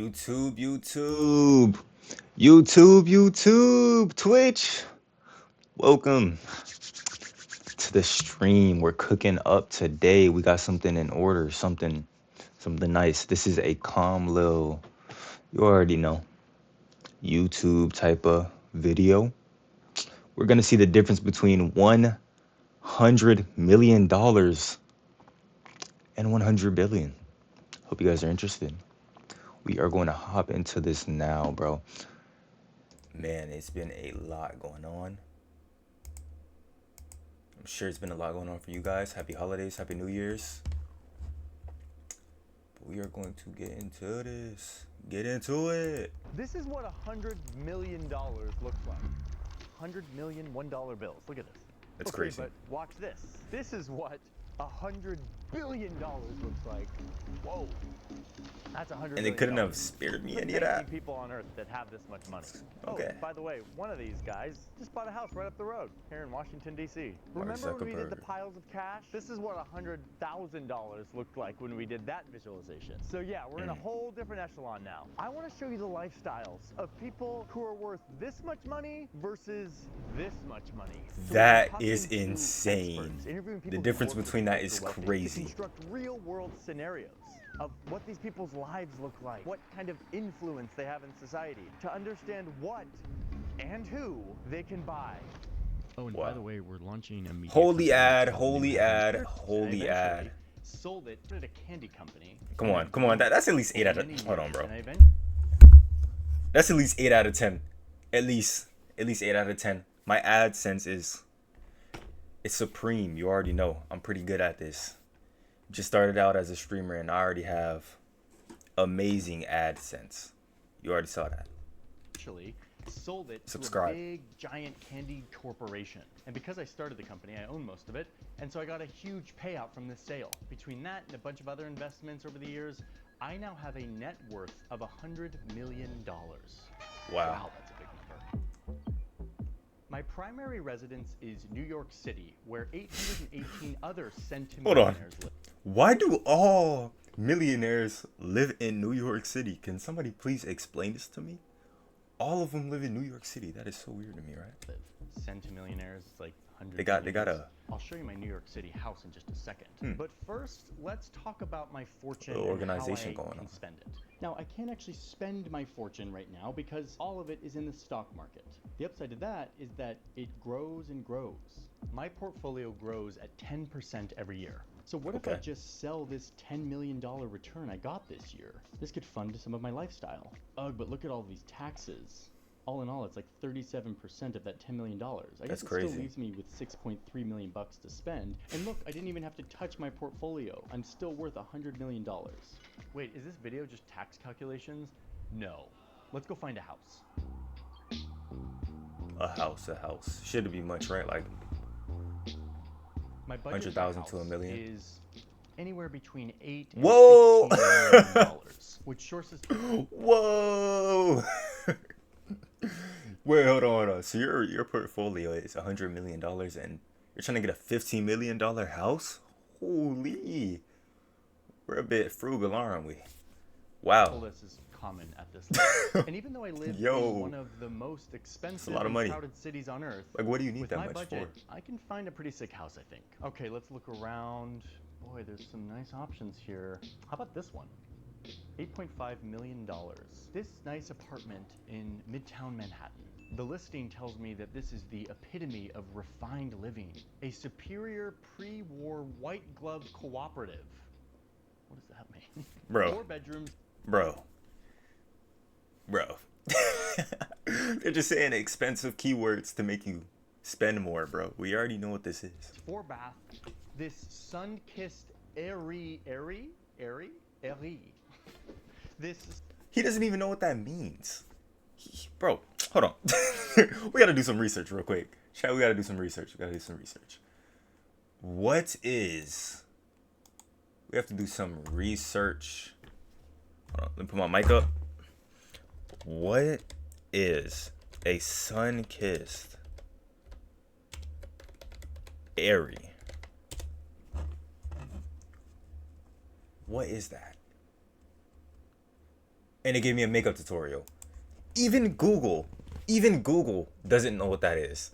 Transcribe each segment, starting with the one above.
YouTube, Twitch. Welcome to the stream. We're cooking up today. We got something in order, something nice. This is a calm little, you already know, YouTube type of video. We're gonna see the difference between $100 million and 100 billion. Hope you guys are interested. We are going to hop into this now, bro. Man, it's been a lot going on. I'm sure it's been a lot going on for you guys. Happy holidays, happy New Year's. But we are going to get into this. Get into it. This is what $100 million looks like. 100 million $1 bills. Look at this. That's okay, crazy. But watch this. This is what $100 billion looks like. Whoa. That's 100 And they million couldn't have dollars. spared me There's any of that. people on Earth that have this much money. Okay. Oh, by the way, one of these guys just bought a house right up the road here in Washington, D.C. Mark Remember when we did the Zuckerberg. piles of cash? This is what $100,000 looked like when we did that visualization. So yeah, we're in a whole different echelon now. I want to show you the lifestyles of people who are worth this much money versus this much money. So That we're is talking to insane. experts, interviewing people The who difference work with between that super is wealthy crazy. To construct real world scenarios of what these people's lives look like, what kind of influence they have in society, to understand what and who they can buy. Oh, and Wow. by the way, we're launching a media Holy company ad, called holy New ad, Horizons. holy And I ad. eventually sold it to a candy company. Come on. That's at least 8 out of. Hold on, bro. And I eventually That's at least 8 out of 10. At least 8 out of 10. My AdSense is, it's supreme. You already know. I'm pretty good at this. Just started out as a streamer and I already have amazing AdSense. You already saw that. sold it Subscribe. to a big, giant candy corporation. And because I started the company, I own most of it. And so I got a huge payout from this sale. Between that and a bunch of other investments over the years, I now have a net worth of $100 million. Wow. That's a big number. My primary residence is New York City, where 818 other Hold on. centimillionaires live. Why do all millionaires live in New York City? Can somebody please explain this to me? All of them live in New York City. That is so weird to me, right? Centimillionaires, it's like hundreds. They got a I'll show you my New York City house in just a second. But first, let's talk about my fortune little and organization how I going can on. spend it. Now, I can't actually spend my fortune right now because all of it is in the stock market. The upside to that is that it grows and grows. My portfolio grows at 10% every year. So what if I Okay. just sell this $10 million return I got this year? This could fund some of my lifestyle. Ugh, but look at all these taxes. All in all, it's like 37% of that $10 million. I That's guess it crazy. still leaves me with $6.3 million to spend. And look, I didn't even have to touch my portfolio. I'm still worth $100 million. Wait, is this video just tax calculations? No. Let's go find a house. A house. Shouldn't be much, right? Like, My budget 100,000 for to a a house million? is anywhere between $8 and Whoa! $15 million, which sources whoa. Wait, hold on. So your portfolio is $100 million and you're trying to get a $15 million house? Holy. We're a bit frugal, aren't we? Wow. this is common at this level. And even though I live Yo. in one of the most expensive lot of and money. crowded cities on earth, Like, what do you need with that my much budget, for? I can find a pretty sick house, I think. Okay, let's look around. Boy, there's some nice options here. How about this one? $8.5 million. This nice apartment in Midtown Manhattan. The listing tells me that this is the epitome of refined living. A superior pre-war white glove cooperative. What does that mean? Bro. 4 bedrooms. Bro. They're just saying expensive keywords to make you spend more, bro. We already know what this is. 4 bath. This sun-kissed airy. This He doesn't even know what that means. Bro, hold on. We gotta do some research real quick. Chat, we gotta do some research. What is... We have to do some research. Hold on, let me put my mic up. What is a sun-kissed airy? What is that? and it gave me a makeup tutorial. Even Google, doesn't know what that is.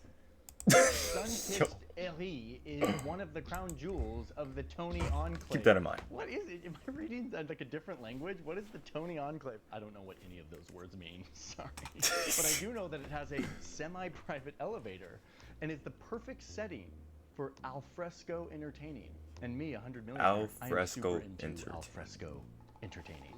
Yo, Sun-kissed Eri is one of the crown jewels of the Tony Enclave. keep that in mind. What is it? Am I reading like a different language? What is the Tony Enclave? I don't know what any of those words mean. Sorry. But I do know that it has a semi-private elevator and is the perfect setting for alfresco entertaining. And me, 100 million. Alfresco I am super into entertaining. alfresco entertaining.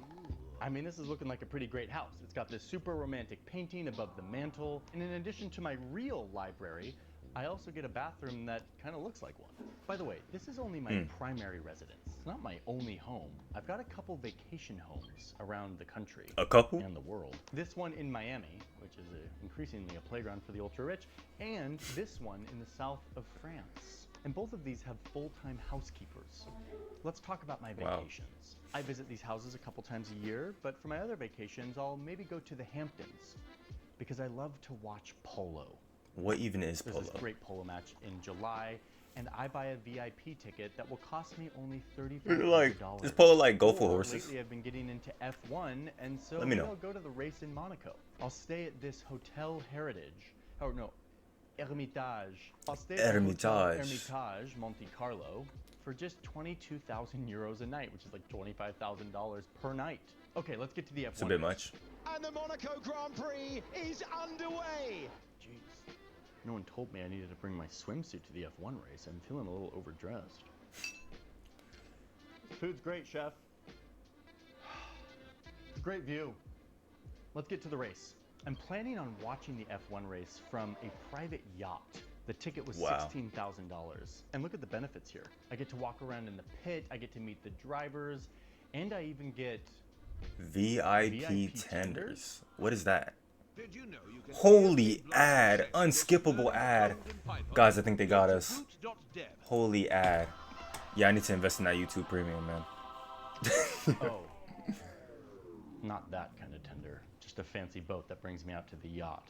I mean, this is looking like a pretty great house. It's got this super romantic painting above the mantle. And in addition to my real library, I also get a bathroom that kind of looks like one. By the way, this is only my primary residence. It's not my only home. I've got a couple vacation homes around the country. A couple? And the world. This one in Miami, which is increasingly a playground for the ultra-rich, and this one in the south of France. And both of these have full-time housekeepers. Let's talk about my vacations. I visit these houses a couple times a year, but for my other vacations, I'll maybe go to the Hamptons because I love to watch polo. What even is polo? There's this great polo match in July, and I buy a VIP ticket that will cost me only $3,500. Is polo like go for horses? Lately, I've been getting into F1, and so Let me know. I'll go to the race in Monaco. I'll stay at this Hotel Heritage. Oh no, Hermitage. I'll stay at the Hotel Hermitage Monte Carlo for just 22,000 euros a night, which is like $25,000 per night. Okay, let's get to the F1. It's a bit much. And the Monaco Grand Prix is underway. Jeez. No one told me I needed to bring my swimsuit to the F1 race. I'm feeling a little overdressed. Food's great, chef. Great view. Let's get to the race. I'm planning on watching the F1 race from a private yacht. The ticket was $16,000. And look at the benefits here. I get to walk around in the pit, I get to meet the drivers, and I even get VIP tenders. What is that? Did you know you can Holy ad, unskippable ad. Guys, I think they got us. Holy ad. Yeah, I need to invest in that YouTube premium, man. oh, not that kind of tender. Just a fancy boat that brings me out to the yacht.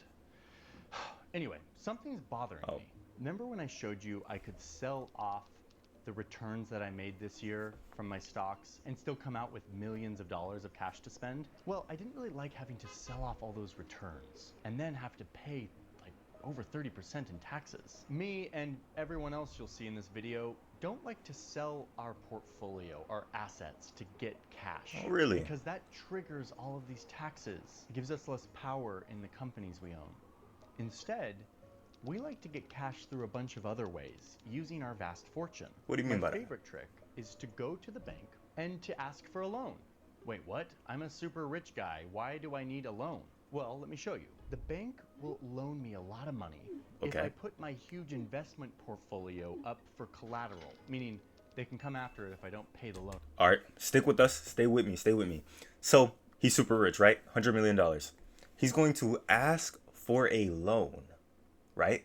Anyway, something's bothering me. Remember when I showed you I could sell off the returns that I made this year from my stocks and still come out with millions of dollars of cash to spend? Well, I didn't really like having to sell off all those returns and then have to pay like over 30% in taxes. Me and everyone else you'll see in this video don't like to sell our portfolio, our assets, to get cash. Oh, really? Because that triggers all of these taxes. It gives us less power in the companies we own. Instead, we like to get cash through a bunch of other ways, using our vast fortune. What do you mean by that? My favorite trick is to go to the bank and to ask for a loan. Wait, what? I'm a super rich guy. Why do I need a loan? Well, let me show you. The bank will loan me a lot of money if I put my huge investment portfolio up for collateral, meaning they can come after it if I don't pay the loan. All right, stick with us. Stay with me. Stay with me. So he's super rich, right? $100 million. He's going to ask for a loan, right?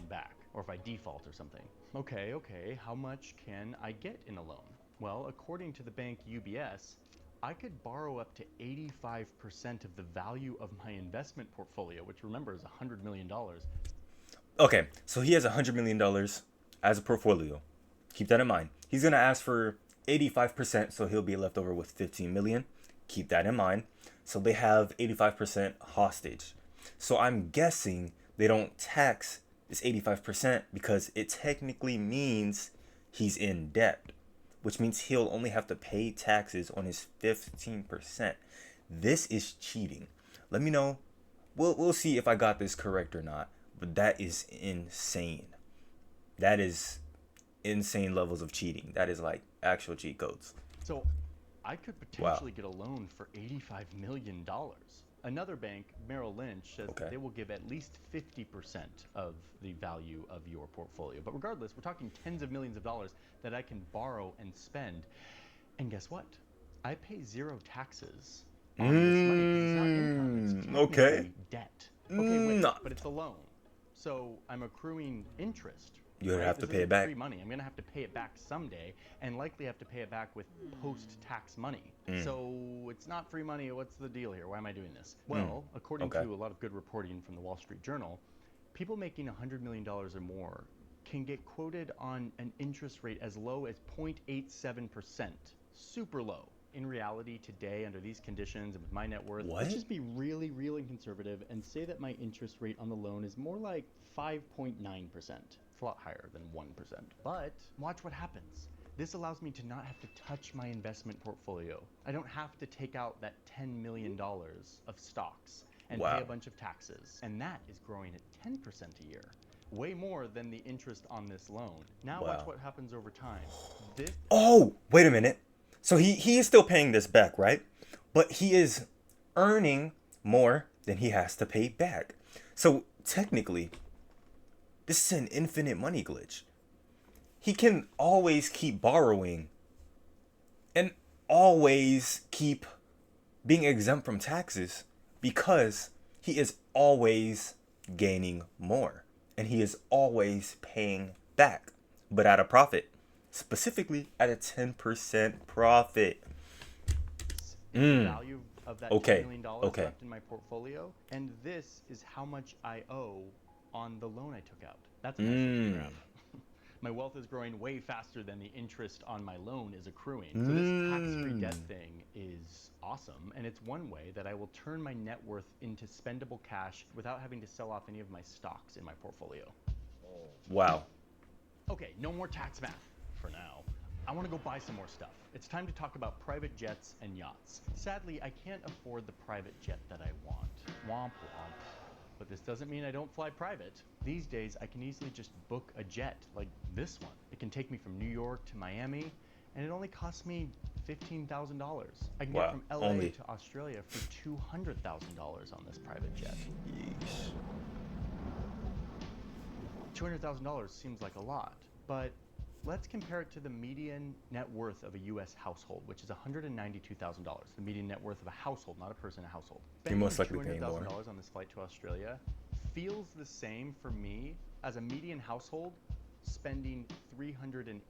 Back, or if I default or something. Okay, how much can I get in a loan? Well, according to the bank UBS, I could borrow up to 85% of the value of my investment portfolio, which remember is $100 million. Okay, so he has $100 million as a portfolio. Keep that in mind. He's going to ask for 85%, so he'll be left over with 15 million. Keep that in mind. So they have 85% hostage. So I'm guessing they don't tax this 85% because it technically means he's in debt, which means he'll only have to pay taxes on his 15%. This is cheating. Let me know. We'll see if I got this correct or not, but that is insane. That is insane levels of cheating. That is like actual cheat codes. So I could potentially get a loan for $85 million. Another bank, Merrill Lynch, says that they will give at least 50% of the value of your portfolio. But regardless, we're talking tens of millions of dollars that I can borrow and spend. And guess what? I pay zero taxes on this money because it's not income. It's technically debt. Okay, wait, but it's a loan. So I'm accruing interest. You have to pay it back. Free money. I'm going to have to pay it back someday, and likely have to pay it back with post-tax money. So it's not free money. What's the deal here? Why am I doing this? Well, according to a lot of good reporting from the Wall Street Journal, people making $100 million or more can get quoted on an interest rate as low as 0.87%. Super low. in reality today, under these conditions and with my net worth, What? let's just be really, really conservative and say that my interest rate on the loan is more like 5.9%. It's a lot higher than 1%. But watch what happens. This allows me to not have to touch my investment portfolio. I don't have to take out that $10 million of stocks and pay a bunch of taxes. And that is growing at 10% a year. Way more than the interest on this loan. Now watch what happens over time. Oh, wait a minute. So he is still paying this back, right? But he is earning more than he has to pay back. So technically, this is an infinite money glitch. He can always keep borrowing and always keep being exempt from taxes because he is always gaining more and he is always paying back, but at a profit, specifically at a 10% profit. The value of that $10 million left in my portfolio, and this is how much I owe on the loan I took out. That's a nice graph. My wealth is growing way faster than the interest on my loan is accruing. So this tax-free debt thing is awesome, and it's one way that I will turn my net worth into spendable cash without having to sell off any of my stocks in my portfolio. Wow. Okay, no more tax math for now. I want to go buy some more stuff. It's time to talk about private jets and yachts. Sadly, I can't afford the private jet that I want. Womp womp. But this doesn't mean I don't fly private. These days, I can easily just book a jet, like this one. It can take me from New York to Miami, and it only costs me $15,000. I can get from LA to Australia for $200,000 on this private jet. Yeesh. $200,000 seems like a lot, but let's compare it to the median net worth of a U.S. household, which is $192,000. The median net worth of a household, not a person, a household. You're most likely paying more. $200,000 on this flight to Australia feels the same for me as a median household spending $384.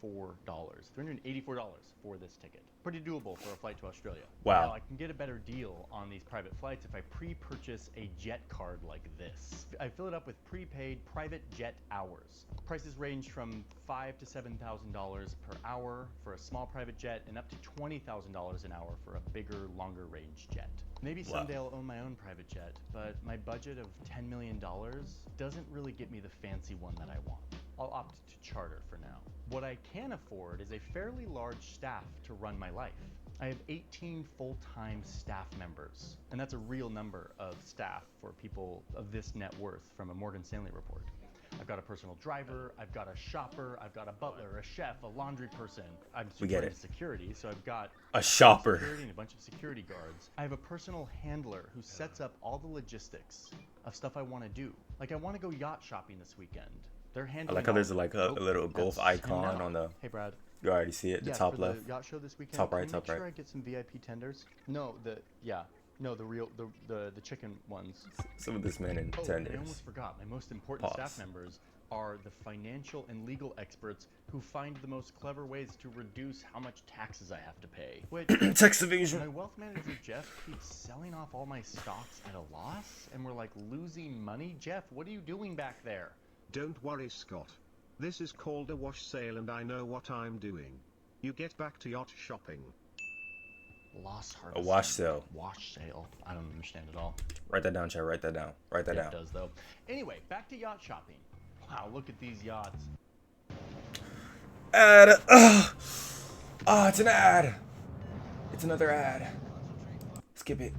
$384 for this ticket. Pretty doable for a flight to Australia. Wow. Now, I can get a better deal on these private flights if I pre-purchase a jet card like this. I fill it up with prepaid private jet hours. Prices range from $5,000 to $7,000 per hour for a small private jet and up to $20,000 an hour for a bigger, longer range jet. Maybe someday I'll own my own private jet, but my budget of $10 million doesn't really get me the fancy one that I want. I'll opt to charter for now. What I can afford is a fairly large staff to run my life. I have 18 full-time staff members, and that's a real number of staff for people of this net worth from a Morgan Stanley report. I've got a personal driver, I've got a shopper, I've got a butler, a chef, a laundry person. I'm super into security, so I've got a shopper security and a bunch of security guards. I have a personal handler who sets up all the logistics of stuff I want to do. Like I want to go yacht shopping this weekend. They're handling. I like how there's like a little golf icon on the. Hey Brad. You already see it, the top for left. The yacht show this weekend. Top right, can you top make right. Sure I get some VIP tenders. No, the real the chicken ones. Some of this man in I tenders. almost forgot. My most important staff members are the financial and legal experts who find the most clever ways to reduce how much taxes I have to pay. Which tax evasion. my wealth manager Jeff keeps selling off all my stocks at a loss, and we're like losing money. Jeff, what are you doing back there? Don't worry, Scott. This is called a wash sale and I know what I'm doing. You get back to yacht shopping. Loss harvesting. A wash sale. Wash sale. I don't understand at all. Write that down, Chad. Write that down. Write that down. It does, though. Anyway, back to yacht shopping. Wow, look at these yachts. Ad. It's an ad. It's another ad. Skip it.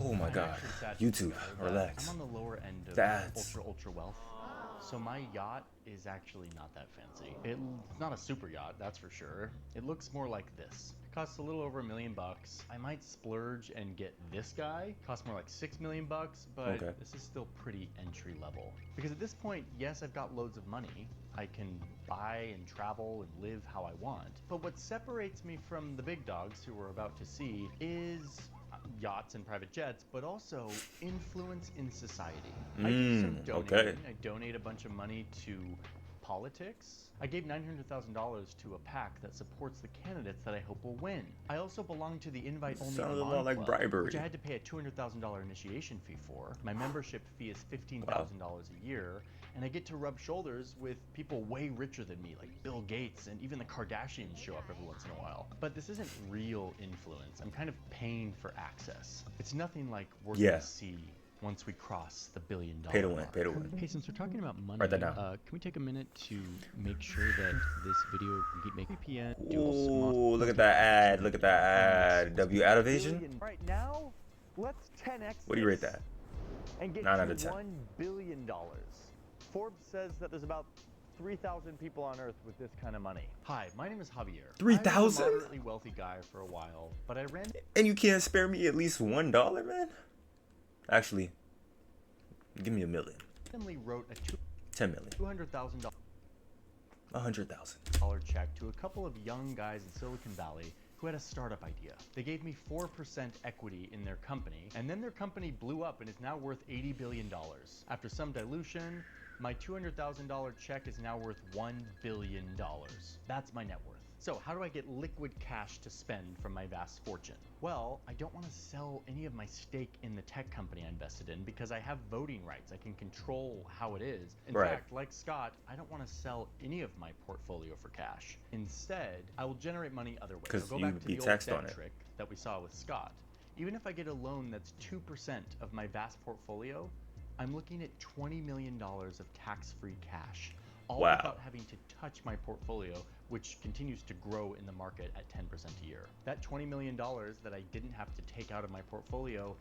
Oh my God. YouTube, relax. I'm on the lower end of Ads. ultra wealth. So my yacht is actually not that fancy. It's not a super yacht, that's for sure. It looks more like this. It costs a little over $1 million. I might splurge and get this guy. Costs more like $6 million, but this is still pretty entry level. Because at this point, yes, I've got loads of money. I can buy and travel and live how I want. But what separates me from the big dogs who we're about to see is yachts and private jets, but also influence in society. I do some donating. I donate a bunch of money to politics. I gave $900,000 to a PAC that supports the candidates that I hope will win. I also belong to the invite-only Sounds a lot Ellis-Lamar like Club, bribery. which I had to pay a $200,000 initiation fee for. My membership fee is $15,000 a year, and I get to rub shoulders with people way richer than me, like Bill Gates, and even the Kardashians show up every once in a while. But this isn't real influence. I'm kind of paying for access. It's nothing like working to see once we cross the $1 billion Pay to win, mark. pay to win. Hey, since we're talking about money, Write that down. can we take a minute to make sure that this video can keep making VPN? Ooh, look at that ad. Look at that ad. W activation? Right now, let's 10x. What do you rate that? And get 9 to out of 10. $1 billion. Forbes says that there's about 3,000 people on Earth with this kind of money. Hi, my name is Javier. 3,000? I was a moderately wealthy guy for a while, but I ran. And you can't spare me at least $1, man? Actually, give me $1 million. Randomly wrote a $10 million. $200,000 $100,000. check to a couple of young guys in Silicon Valley who had a startup idea. They gave me 4% equity in their company, and then their company blew up and is now worth $80 billion. After some dilution, my $200,000 check is now worth $1 billion. That's my net worth. So how do I get liquid cash to spend from my vast fortune? Well, I don't want to sell any of my stake in the tech company I invested in because I have voting rights. I can control how it is. In fact, like Scott, I don't want to sell any of my portfolio for cash. Instead, I will generate money other ways. Because I'll go you back to be the old taxed debt on it. trick that we saw with Scott. Even if I get a loan that's 2% of my vast portfolio, I'm looking at $20 million of tax-free cash, all without having to touch my portfolio, which continues to grow in the market at 10% a year. That $20 million that I didn't have to take out of my portfolio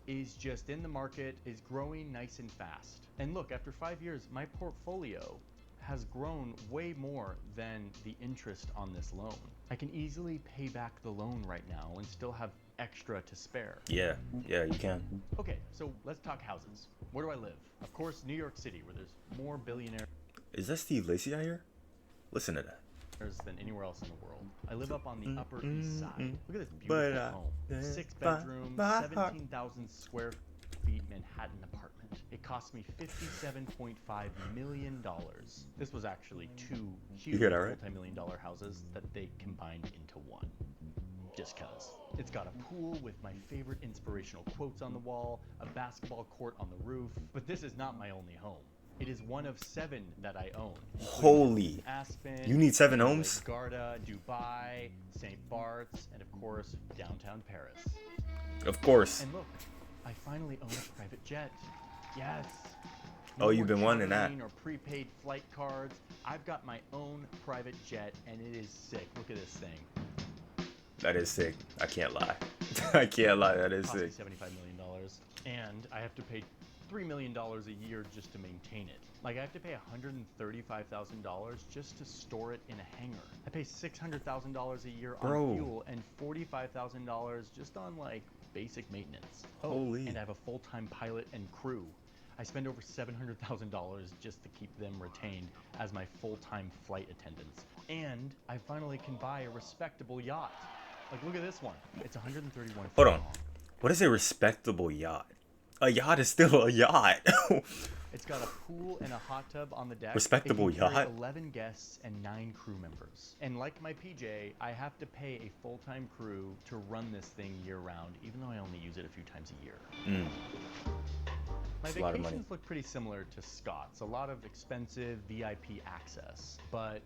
is just in the market, is growing nice and fast. And look, after 5 years, my portfolio has grown way more than the interest on this loan. I can easily pay back the loan right now and still have extra to spare. Yeah, you can. Okay, so let's talk houses. Where do I live? Of course, New York City, where there's more billionaires Is that Steve Lacy out here? Listen to that. than anywhere else in the world. I live up on the Upper East Side. Look at this beautiful home. 6 bedrooms, 17,000 square feet Manhattan apartment. It cost me $57.5 million. This was actually 2 huge multi-million-dollar houses that they combined into one. Just cause. It's got a pool with my favorite inspirational quotes on the wall, a basketball court on the roof, but this is not my only home. It is one of 7 that I own. Holy. Aspen, You need 7 homes? Garda, Dubai, St. Bart's, and of course, downtown Paris. Of course. And look, I finally own a private jet. Yes. Oh, you've been wanting that. Or prepaid flight cards. I've got my own private jet, and it is sick. Look at this thing. That is sick. I can't lie. I can't lie. That is Cost me sick. $75 million, and I have to pay $3 million a year just to maintain it. Like, I have to pay $135,000 just to store it in a hangar. I pay $600,000 a year on fuel and $45,000 just on, like, basic maintenance. Holy. And I have a full-time pilot and crew. I spend over $700,000 just to keep them retained as my full-time flight attendants. And I finally can buy a respectable yacht. Like, look at this one. It's 131 feet Hold on. long. What is a respectable yacht? A yacht is still a yacht. It's got a pool and a hot tub on the deck. Respectable it can carry yacht? 11 guests and 9 crew members. And like my PJ, I have to pay a full-time crew to run this thing year-round, even though I only use it a few times a year. My a lot of money. vacations look pretty similar to Scott's. A lot of expensive VIP access, but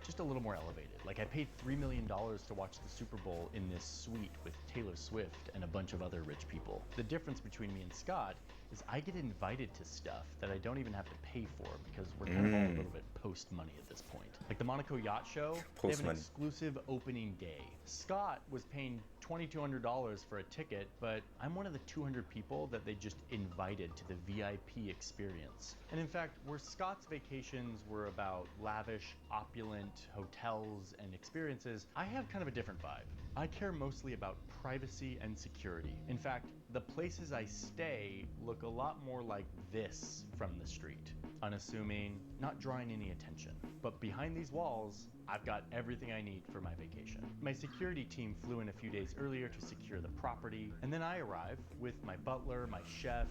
just a little more elevated. Like, I paid $3 million to watch the Super Bowl in this suite with Taylor Swift and a bunch of other rich people. The difference between me and Scott is I get invited to stuff that I don't even have to pay for because we're kind of all a little bit post-money at this point. Like the Monaco Yacht Show, they have an exclusive opening day. Scott was paying $2,200 for a ticket, but I'm one of the 200 people that they just invited to the VIP experience. And in fact, where Scott's vacations were about lavish, opulent hotels and experiences, I have kind of a different vibe. I care mostly about privacy and security. In fact, the places I stay look a lot more like this from the street. Unassuming, not drawing any attention. But behind these walls, I've got everything I need for my vacation. My security team flew in a few days earlier to secure the property, and then I arrive with my butler, my chef,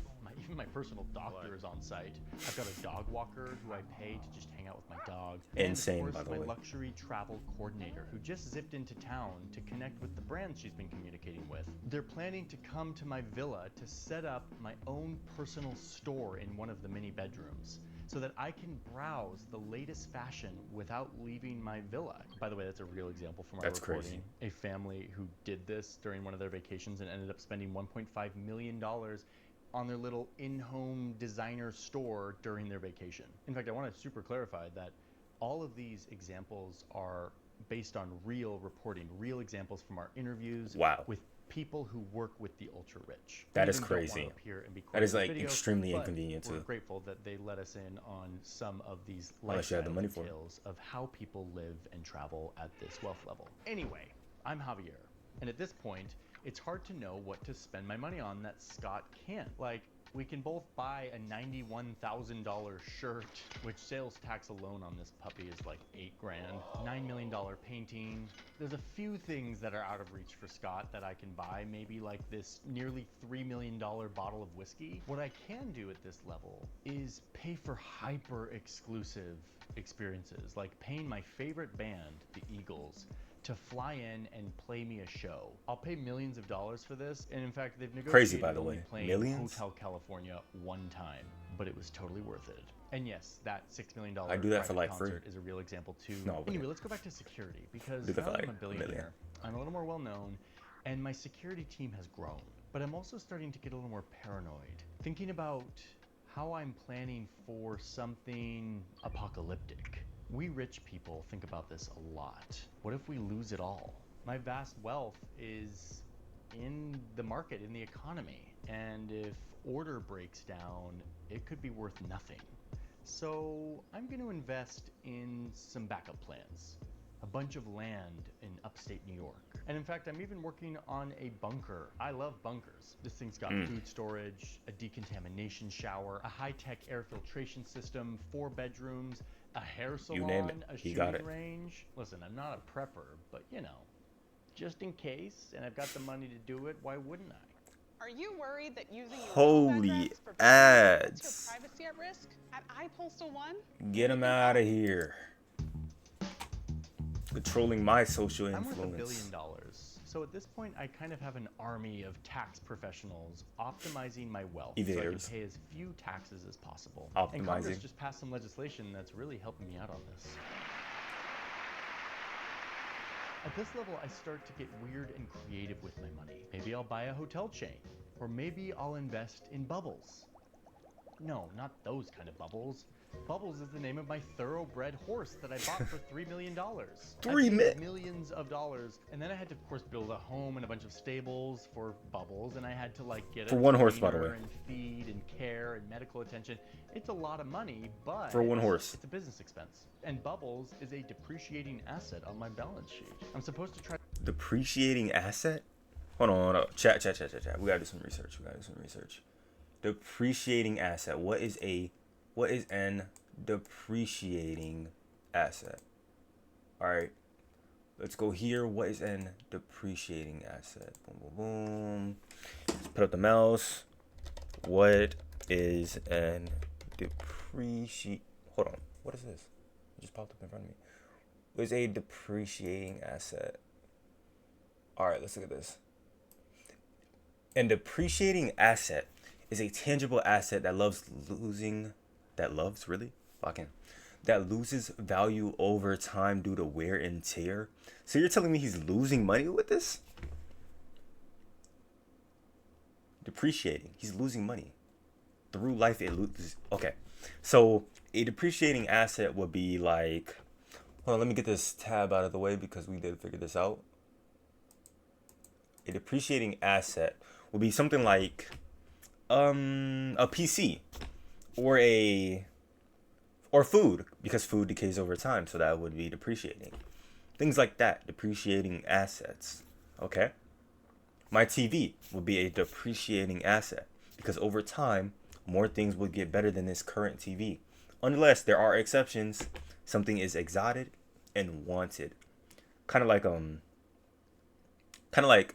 even my personal doctor is on site. I've got a dog walker who I pay to just hang out with my dog. Insane, and of by course, the my way. luxury travel coordinator who just zipped into town to connect with the brands she's been communicating with. They're planning to come to my villa to set up my own personal store in one of the mini bedrooms, so that I can browse the latest fashion without leaving my villa. By the way, that's a real example from our That's reporting. crazy. A family who did this during one of their vacations and ended up spending $1.5 million on their little in-home designer store during their vacation. In fact, I want to super clarify that all of these examples are based on real reporting, real examples from our interviews Wow. with people who work with the ultra rich. That We is even don't wanna crazy. appear and be That is quoted in like video, extremely but inconvenient we're too. grateful that they let us in on some of these Unless you have the lifestyle money for it. details of how people live and travel at this wealth level. Anyway, I'm Javier, and at this point, it's hard to know what to spend my money on that Scott can't. Like, we can both buy a $91,000 shirt, which sales tax alone on this puppy is like $8 grand. $9 million painting. There's a few things that are out of reach for Scott that I can buy, maybe like this nearly $3 million bottle of whiskey. What I can do at this level is pay for hyper exclusive experiences, like paying my favorite band, the Eagles, to fly in and play me a show. I'll pay millions of dollars for this, and in fact, they've negotiated Crazy, by the only way. playing Millions? Hotel California one time, but it was totally worth it. And yes, that $6 million I do that for, private like, free. concert is a real example too. No, I wouldn't. Anyway, let's go back to security, because Do that now for, that I'm like, a $1 million. billionaire, I'm a little more well known, and my security team has grown. But I'm also starting to get a little more paranoid, thinking about how I'm planning for something apocalyptic. We rich people think about this a lot. What if we lose it all? My vast wealth is in the market, in the economy, and if order breaks down, it could be worth nothing. So I'm going to invest in some backup plans. A bunch of land in upstate New York. And in fact, I'm even working on a bunker. I love bunkers. This thing's got food storage, a decontamination shower, a high-tech air filtration system, 4 bedrooms, a hair salon, name it, a he got shooting it. range. Listen, I'm not a prepper, but you know, just in case, and I've got the money to do it, why wouldn't I? Are you worried that using your Holy home address for ads. puts your privacy at risk? At iPostal One, Get him out of here. Controlling my social I'm worth $1 influence. billion. So at this point, I kind of have an army of tax professionals optimizing my wealth so I can Evaders. pay as few taxes as possible. Optimizing. And Congress just passed some legislation that's really helping me out on this. At this level, I start to get weird and creative with my money. Maybe I'll buy a hotel chain, or maybe I'll invest in bubbles. No, not those kind of bubbles. Bubbles is the name of my thoroughbred horse that I bought for $3 million. $3 million? Millions of dollars. And then I had to, of course, build a home and a bunch of stables for Bubbles, and I had to like get For a one horse, by the trainer way. and feed and care and medical attention. It's a lot of money, but For one horse. it's a business expense. And Bubbles is a depreciating asset on my balance sheet. I'm supposed to try Depreciating asset? Hold on. Chat. We gotta do some research. Depreciating asset. What is an depreciating asset? All right. Let's go here. What is an depreciating asset? Boom, boom, boom. Let's put up the mouse. What is an Hold on. What is this? It just popped up in front of me. What is a depreciating asset? All right, let's look at this. An depreciating asset is a tangible asset that loses value over time due to wear and tear. So you're telling me he's losing money with this? Depreciating. He's losing money. Through life, it loses. Okay. So a depreciating asset would be like, hold on, let me get this tab out of the way because we did figure this out. A depreciating asset would be something like a PC or food, because food decays over time, so that would be depreciating. Things like that, depreciating assets. Okay? My TV will be a depreciating asset because over time, more things will get better than this current TV. Unless there are exceptions, something is exotic and wanted. Kind of like kind of like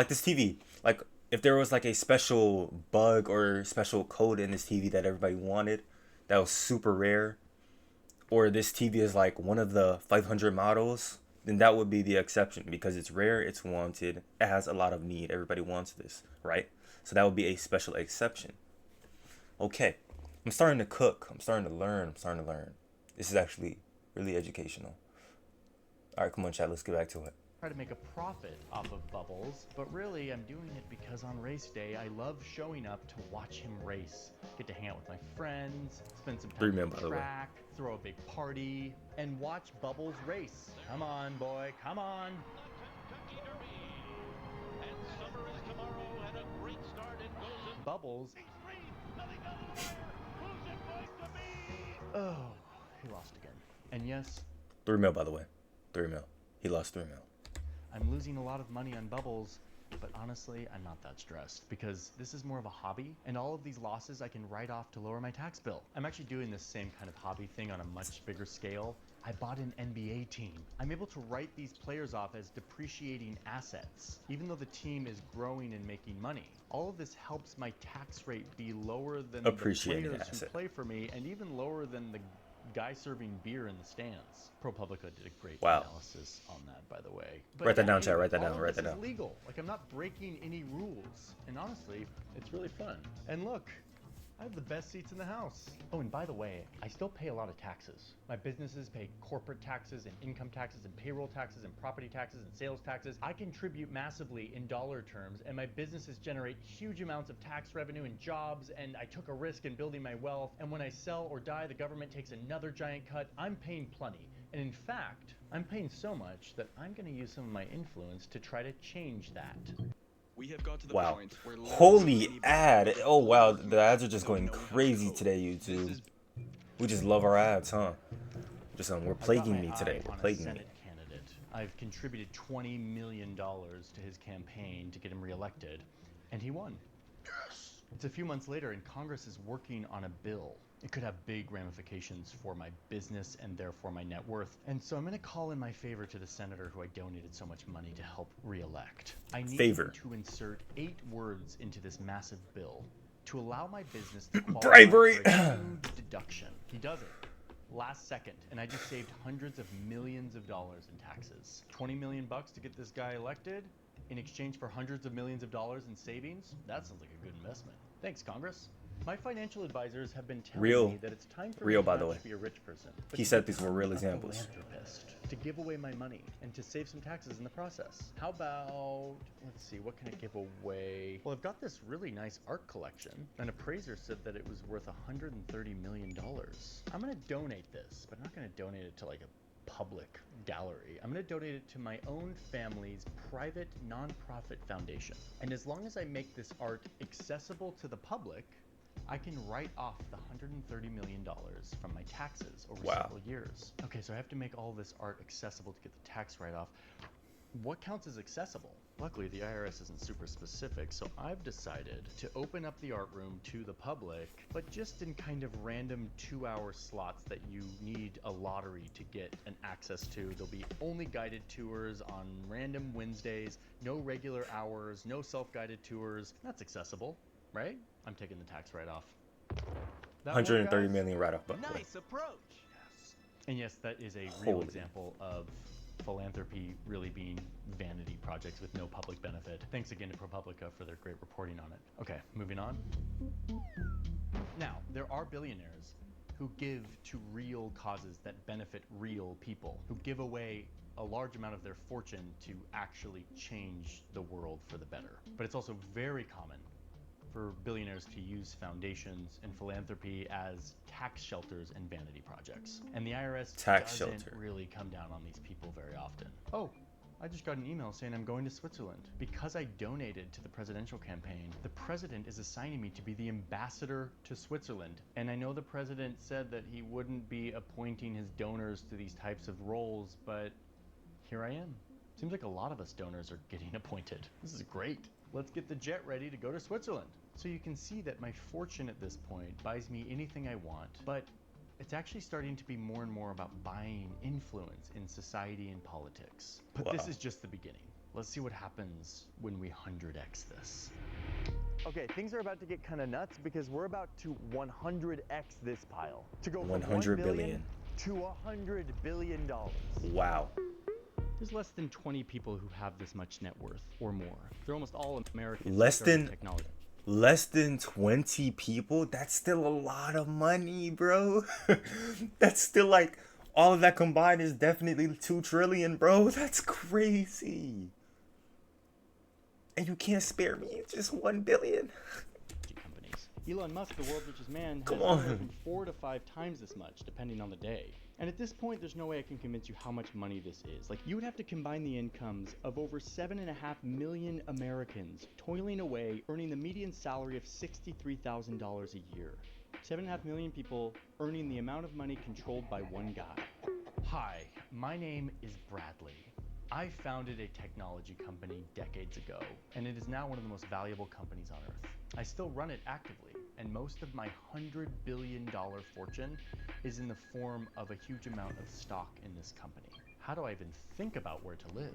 this TV. Like if there was like a special bug or special code in this TV that everybody wanted, that was super rare, or this TV is like one of the 500 models, then that would be the exception because it's rare, it's wanted, it has a lot of need. Everybody wants this, right? So that would be a special exception. Okay, I'm starting to cook. I'm starting to learn. I'm starting to learn. This is actually really educational. All right, come on, chat. Let's get back to it. Try to make a profit off of Bubbles, but really I'm doing it because on race day I love showing up to watch him race. Get to hang out with my friends, spend some time on the track, throw a big party, and watch Bubbles race. Come on, boy, come on. Bubbles. Oh, he lost again. And yes, 3 mil, by the way. 3 mil. He lost 3 mil. I'm losing a lot of money on Bubbles, but honestly, I'm not that stressed because this is more of a hobby, and all of these losses I can write off to lower my tax bill. I'm actually doing this same kind of hobby thing on a much bigger scale. I bought an NBA team. I'm able to write these players off as depreciating assets, even though the team is growing and making money. All of this helps my tax rate be lower than the players who play for me, and even lower than the guy serving beer in the stands. ProPublica did a great analysis on that, by the way. But write that down, chat. Write that down. Write that down. It's legal. Like, I'm not breaking any rules. And honestly, it's really fun. And look, I have the best seats in the house. Oh, and by the way, I still pay a lot of taxes. My businesses pay corporate taxes and income taxes and payroll taxes and property taxes and sales taxes. I contribute massively in dollar terms, and my businesses generate huge amounts of tax revenue and jobs, and I took a risk in building my wealth, and when I sell or die, the government takes another giant cut. I'm paying plenty. And in fact, I'm paying so much that I'm going to use some of my influence to try to change that. We have got to the point where holy ad. Oh wow, the ads are just going crazy today, YouTube. We just love our ads, huh? Just we're plaguing me today. We're plaguing me. Candidate. I've contributed $20 million to his campaign to get him reelected, and he won. Yes! It's a few months later, and Congress is working on a bill. It could have big ramifications for my business and therefore my net worth. And so I'm going to call in my favor to the senator who I donated so much money to help re-elect. I need him to insert 8 words into this massive bill to allow my business to qualify for a huge deduction. He does it last second, and I just saved hundreds of millions of dollars in taxes. 20 million bucks to get this guy elected in exchange for hundreds of millions of dollars in savings? That sounds like a good investment. Thanks, Congress. My financial advisors have been telling me that it's time for me not to be a rich person. He said these were real examples. To give away my money and to save some taxes in the process. How about, let's see, what can I give away? Well, I've got this really nice art collection. An appraiser said that it was worth $130 million. I'm going to donate this, but I'm not going to donate it to like a public gallery. I'm going to donate it to my own family's private nonprofit foundation. And as long as I make this art accessible to the public, I can write off the $130 million from my taxes over several years. Okay, so I have to make all this art accessible to get the tax write-off. What counts as accessible? Luckily, the IRS isn't super specific, so I've decided to open up the art room to the public, but just in kind of random 2-hour slots that you need a lottery to get an access to. There'll be only guided tours on random Wednesdays, no regular hours, no self-guided tours. That's accessible, right? I'm taking the tax write-off. 130 million write-off. Nice approach. Yes. And yes, that is a real example of philanthropy really being vanity projects with no public benefit. Thanks again to ProPublica for their great reporting on it. Okay, moving on. Now, there are billionaires who give to real causes that benefit real people, who give away a large amount of their fortune to actually change the world for the better. But it's also very common for billionaires to use foundations and philanthropy as tax shelters and vanity projects. And the IRS doesn't really come down on these people very often. Oh, I just got an email saying I'm going to Switzerland. Because I donated to the presidential campaign, the president is assigning me to be the ambassador to Switzerland. And I know the president said that he wouldn't be appointing his donors to these types of roles, but here I am. Seems like a lot of us donors are getting appointed. This is great. Let's get the jet ready to go to Switzerland. So you can see that my fortune at this point buys me anything I want, but it's actually starting to be more and more about buying influence in society and politics. But this is just the beginning. Let's see what happens when we 100x this. Okay, things are about to get kind of nuts because we're about to 100x this pile. To go from 100 $1 billion to $100 billion. Wow. There's less than 20 people who have this much net worth or more. They're almost all Americans. Less than technology. Less than 20 people? That's still a lot of money, bro. That's still like all of that combined is definitely 2 trillion, bro. That's crazy. And you can't spare me just 1 billion. Companies. Elon Musk, the world's richest man, Come has on. 4 to 5 times this much, depending on the day. And at this point, there's no way I can convince you how much money this is. Like, you would have to combine the incomes of over 7.5 million Americans toiling away, earning the median salary of $63,000 a year. 7.5 million people earning the amount of money controlled by one guy. Hi, my name is Bradley. I founded a technology company decades ago, and it is now one of the most valuable companies on earth. I still run it actively, and most of my $100 billion fortune is in the form of a huge amount of stock in this company. How do I even think about where to live?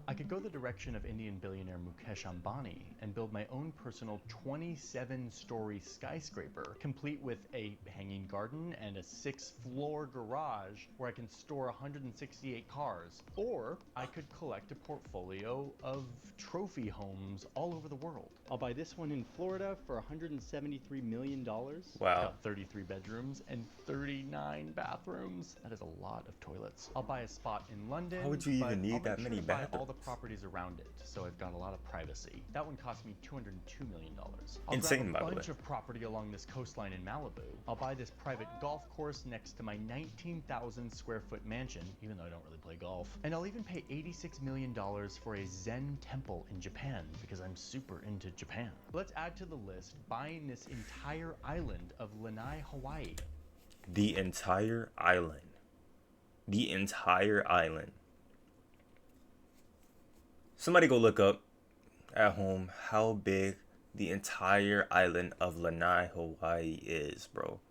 I could go the direction of Indian billionaire Mukesh Ambani and build my own personal 27-story skyscraper, complete with a hanging garden and a 6-floor garage where I can store 168 cars. Or I could collect a portfolio of trophy homes all over the world. I'll buy this one in Florida for $173 million. Wow. It's got 33 bedrooms and 39 bathrooms. That is a lot of toilets. I'll buy a spot in London. Why would you even need I'll that make sure many to buy all bathrooms? the properties around it, so I've got a lot of privacy. That one cost me $202 million. I'll Insane, by grab the a bunch way. of property along this coastline in Malibu. I'll buy this private golf course next to my 19,000 square foot mansion, even though I don't really play golf. And I'll even pay $86 million for a Zen temple in Japan, because I'm super into Japan. Let's add to the list buying this entire island of Lanai, Hawaii. The entire island. The entire island. Somebody go look up at home how big the entire island of Lanai, Hawaii is, bro.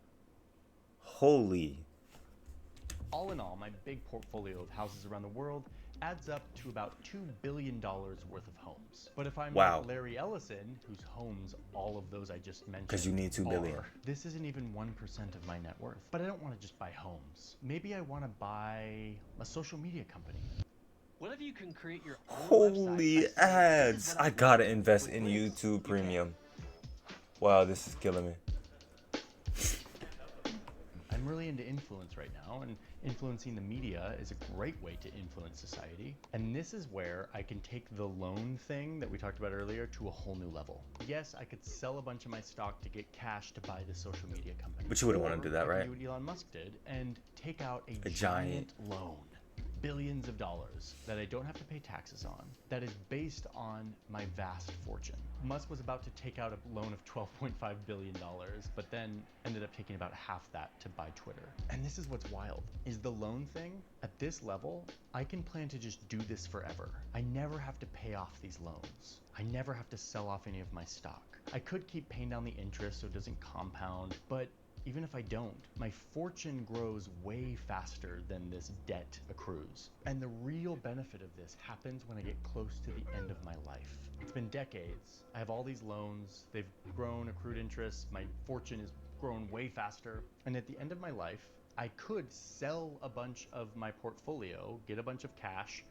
Holy. All in all, my big portfolio of houses around the world adds up to about $2 billion worth of homes. But if I'm Wow. like Larry Ellison, whose homes all of those I just mentioned 'Cause you need $2 billion. this isn't even 1% of my net worth. But I don't want to just buy homes. Maybe I want to buy a social media company. What if you can create your own Holy website by saying, "This is ads. what I want gotta with invest in this." YouTube You can. Premium. Wow, this is killing me. I'm really into influence right now, and influencing the media is a great way to influence society. And this is where I can take the loan thing that we talked about earlier to a whole new level. Yes, I could sell a bunch of my stock to get cash to buy the social media company. But you wouldn't want to do that, Or I could right? do what Elon Musk did and take out a giant loan. Billions of dollars that I don't have to pay taxes on, that is based on my vast fortune. Musk was about to take out a loan of $12.5 billion, but then ended up taking about half that to buy Twitter. And this is what's wild, is the loan thing, at this level, I can plan to just do this forever. I never have to pay off these loans. I never have to sell off any of my stock. I could keep paying down the interest so it doesn't compound, but even if I don't, my fortune grows way faster than this debt accrues. And the real benefit of this happens when I get close to the end of my life. It's been decades. I have all these loans. They've grown, accrued interest. My fortune has grown way faster. And at the end of my life, I could sell a bunch of my portfolio, get a bunch of cash,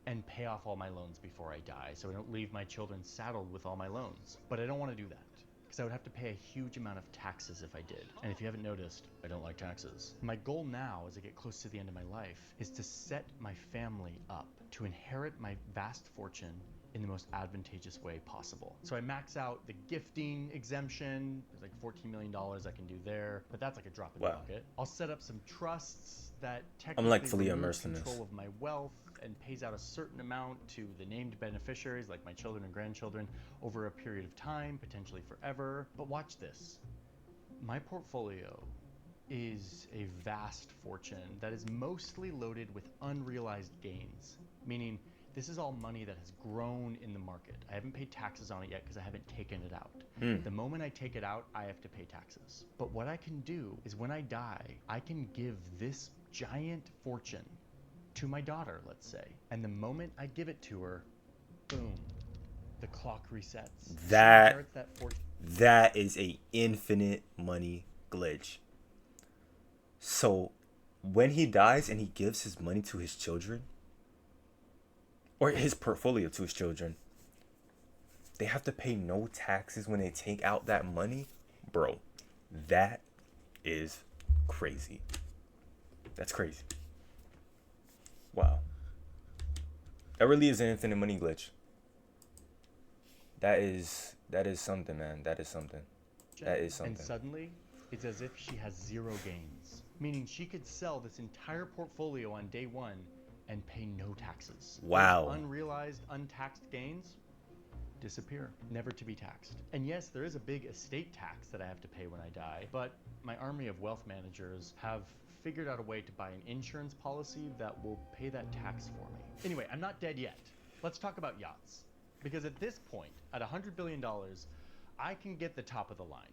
and pay off all my loans before I die, so I don't leave my children saddled with all my loans. But I don't want to do that, because I would have to pay a huge amount of taxes if I did. And if you haven't noticed, I don't like taxes. My goal now, as I get close to the end of my life, is to set my family up to inherit my vast fortune in the most advantageous way possible. So I max out the gifting exemption. There's like $14 million I can do there, but that's like a drop in the Wow. bucket. I'll set up some trusts that I'm like technically fully remove immersed in this. control of my wealth and pays out a certain amount to the named beneficiaries, like my children and grandchildren, over a period of time, potentially forever. But watch this. My portfolio is a vast fortune that is mostly loaded with unrealized gains, meaning this is all money that has grown in the market. I haven't paid taxes on it yet because I haven't taken it out. The moment I take it out, I have to pay taxes. But what I can do is when I die, I can give this giant fortune to my daughter, let's say. And the moment I give it to her, boom, the clock resets. That is a infinite money glitch. So when he dies and he gives his money to his children, or his portfolio to his children, they have to pay no taxes when they take out that money? Bro, that is crazy. That's crazy. Wow. That really is an infinite money glitch. That is something, man. That is something. And suddenly, it's as if she has zero gains. Meaning she could sell this entire portfolio on day one and pay no taxes. Wow. Those unrealized, untaxed gains disappear, never to be taxed. And yes, there is a big estate tax that I have to pay when I die, but my army of wealth managers have figured out a way to buy an insurance policy that will pay that tax for me. Anyway, I'm not dead yet. Let's talk about yachts. Because at this point, at $100 billion, I can get the top of the line.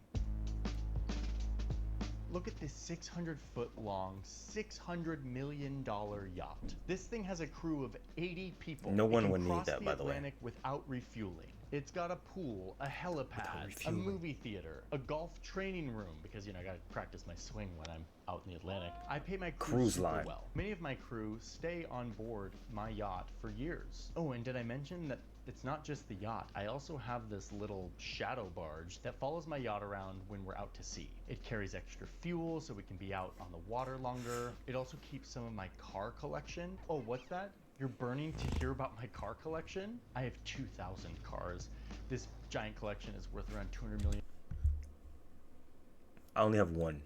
Look at this 600-foot long, $600 million yacht. This thing has a crew of 80 people. No one would need that, by the way. Atlantic without refueling. It's got a pool, a helipad, a movie theater, a golf training room, because, you know, I gotta practice my swing when I'm out in the Atlantic. I pay my crew Cruise super line. well. Many of my crew stay on board my yacht for years. Oh, and did I mention that it's not just the yacht. I also have this little shadow barge that follows my yacht around when we're out to sea. It carries extra fuel so we can be out on the water longer. It also keeps some of my car collection. Oh, what's that? You're burning to hear about my car collection? I have 2,000 cars. This giant collection is worth around $200 million. I only have one.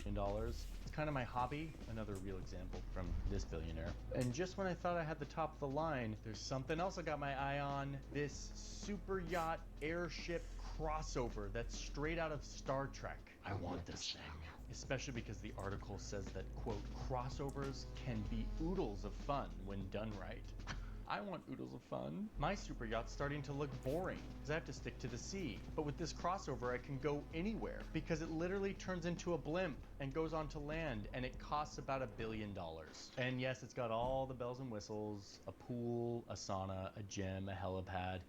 It's kind of my hobby, another real example from this billionaire. And just when I thought I had the top of the line, there's something else I got my eye on. This super yacht airship crossover that's straight out of Star Trek. I want this thing. Especially because the article says that, quote, crossovers can be oodles of fun when done right. I want oodles of fun. My super yacht's starting to look boring because I have to stick to the sea. But with this crossover, I can go anywhere because it literally turns into a blimp and goes onto land, and it costs about $1 billion. And yes, it's got all the bells and whistles, a pool, a sauna, a gym, a helipad,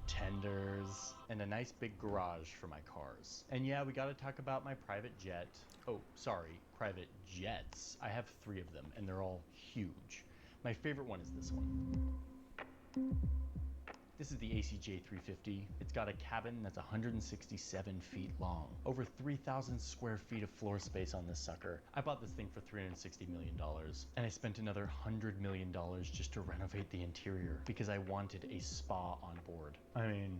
tenders, and a nice big garage for my cars. And yeah, we gotta talk about my private jet. Oh, sorry, private jets. I have 3 of them, and they're all huge. My favorite one is this one. This is the ACJ 350. It's got a cabin that's 167 feet long. Over 3,000 square feet of floor space on this sucker. I bought this thing for $360 million. And I spent another $100 million just to renovate the interior because I wanted a spa on board. I mean,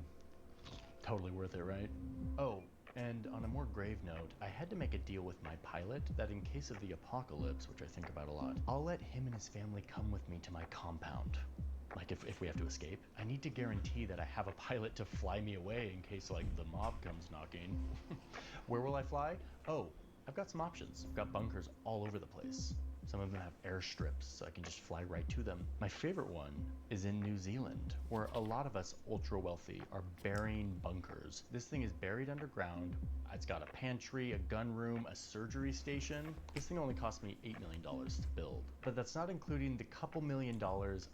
totally worth it, right? Oh, and on a more grave note, I had to make a deal with my pilot that in case of the apocalypse, which I think about a lot, I'll let him and his family come with me to my compound. Like if we have to escape, I need to guarantee that I have a pilot to fly me away in case like the mob comes knocking. Where will I fly? Oh, I've got some options. I've got bunkers all over the place. Some of them have airstrips, so I can just fly right to them. My favorite one is in New Zealand, where a lot of us ultra wealthy are burying bunkers. This thing is buried underground. It's got a pantry, a gun room, a surgery station. This thing only cost me $8 million to build. But that's not including the couple $1 million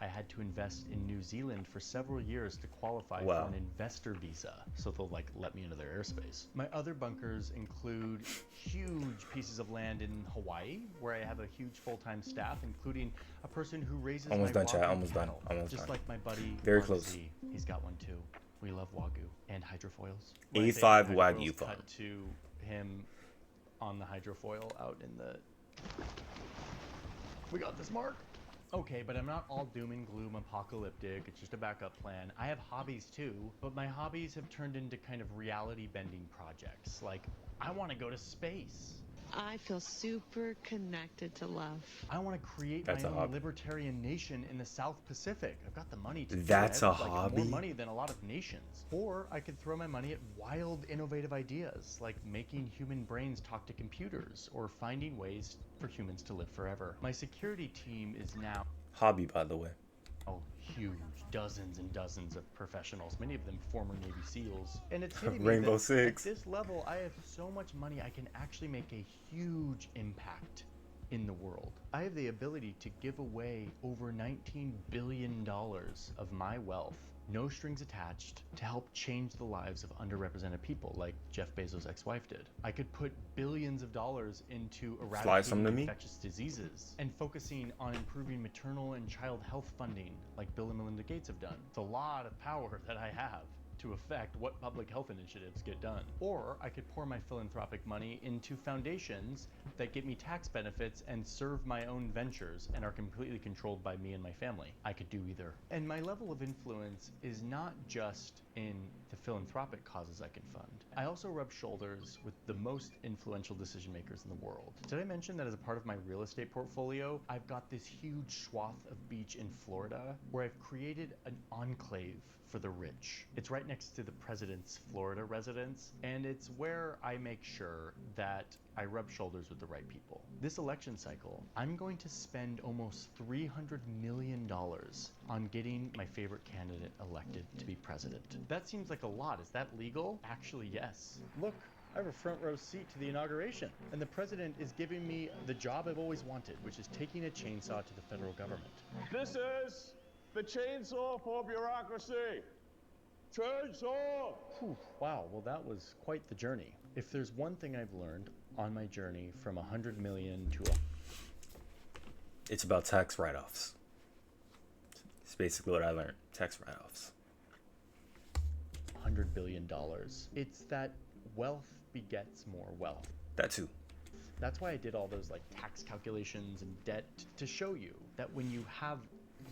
I had to invest in New Zealand for several years to qualify for an investor visa. So they'll like let me into their airspace. My other bunkers include huge pieces of land in Hawaii, where I have a huge full-time staff, including a person who raises almost my done, chat. Wagyu Almost cattle, done. Almost just done. like my buddy Very Mark close. Z. He's got one too. We love Wagyu and hydrofoils. A5 Wagyu farm. Cut to him on the hydrofoil out in the... We got this, Mark. Okay, but I'm not all doom and gloom apocalyptic. It's just a backup plan. I have hobbies too, but my hobbies have turned into kind of reality bending projects. Like, I want to go to space. I feel super connected to love. I want to create That's my a own hobby. libertarian nation in the South Pacific. I've got the money to That's do a it. Like more hobby? money than a lot of nations. Or I could throw my money at wild, innovative ideas like making human brains talk to computers or finding ways for humans to live forever. My security team is now Hobby, by the way. huge, dozens and dozens of professionals, many of them former Navy SEALs. And it's hitting me Rainbow that Six. at this level, I have so much money, I can actually make a huge impact in the world. I have the ability to give away over $19 billion of my wealth, no strings attached, to help change the lives of underrepresented people like Jeff Bezos' ex-wife did. I could put billions of dollars into some to eradicating me. infectious diseases and focusing on improving maternal and child health funding like Bill and Melinda Gates have done. It's a lot of power that I have to affect what public health initiatives get done. Or I could pour my philanthropic money into foundations that get me tax benefits and serve my own ventures and are completely controlled by me and my family. I could do either. And my level of influence is not just in the philanthropic causes I can fund. I also rub shoulders with the most influential decision makers in the world. Did I mention that as a part of my real estate portfolio, I've got this huge swath of beach in Florida where I've created an enclave for the rich. It's right next to the president's Florida residence, and it's where I make sure that I rub shoulders with the right people. This election cycle, I'm going to spend almost $300 million on getting my favorite candidate elected to be president. That seems like a lot. Is that legal? Actually, yes. Look, I have a front row seat to the inauguration, and the president is giving me the job I've always wanted, which is taking a chainsaw to the federal government. This is the chainsaw for bureaucracy. Chainsaw! Whew, wow, well that was quite the journey. If there's one thing I've learned on my journey from 100 million to It's about tax write-offs. It's basically what I learned. Tax write-offs. $100 billion, it's that wealth begets more wealth. That too. That's why I did all those like tax calculations and debt to show you that when you have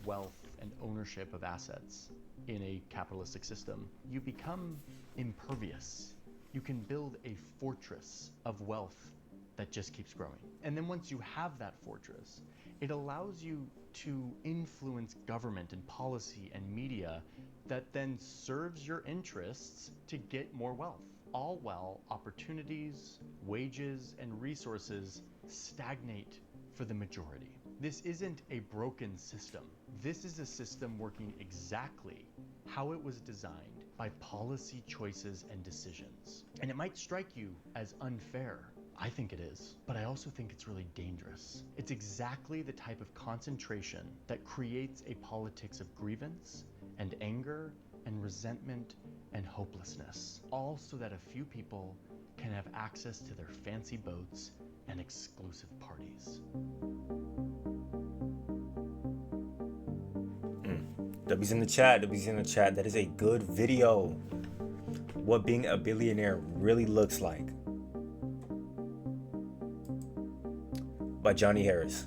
wealth and ownership of assets in a capitalistic system, you become impervious. You can build a fortress of wealth that just keeps growing. And then once you have that fortress, it allows you to influence government and policy and media that then serves your interests to get more wealth. All while opportunities, wages, and resources stagnate for the majority. This isn't a broken system. This is a system working exactly how it was designed by policy choices and decisions. And it might strike you as unfair. I think it is, but I also think it's really dangerous. It's exactly the type of concentration that creates a politics of grievance and anger and resentment and hopelessness, all so that a few people can have access to their fancy boats and exclusive parties. W's in the chat. W's in the chat. That is a good video. What being a billionaire really looks like. By Johnny Harris.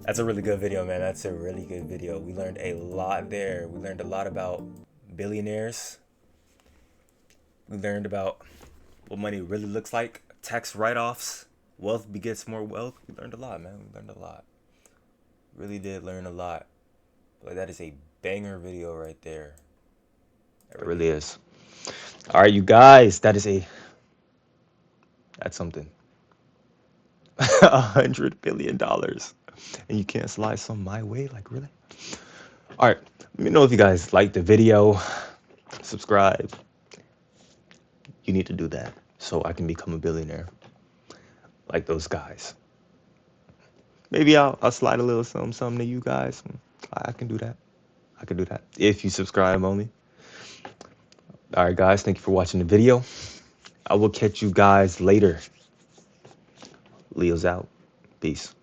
That's a really good video, man. That's a really good video. We learned a lot there. We learned a lot about billionaires. We learned about what money really looks like. Tax write-offs. Wealth begets more wealth. We learned a lot, man. We learned a lot. Really did learn a lot. Like, that is a banger video right there. It really is. All right, you guys, that's something. $100 billion. And you can't slide some my way? Like, really? All right, let me know if you guys liked the video. Subscribe. You need to do that so I can become a billionaire like those guys. Maybe I'll slide a little something to you guys. I can do that. I can do that if you subscribe only. All right, guys, thank you for watching the video. I will catch you guys later. Leo's out. Peace.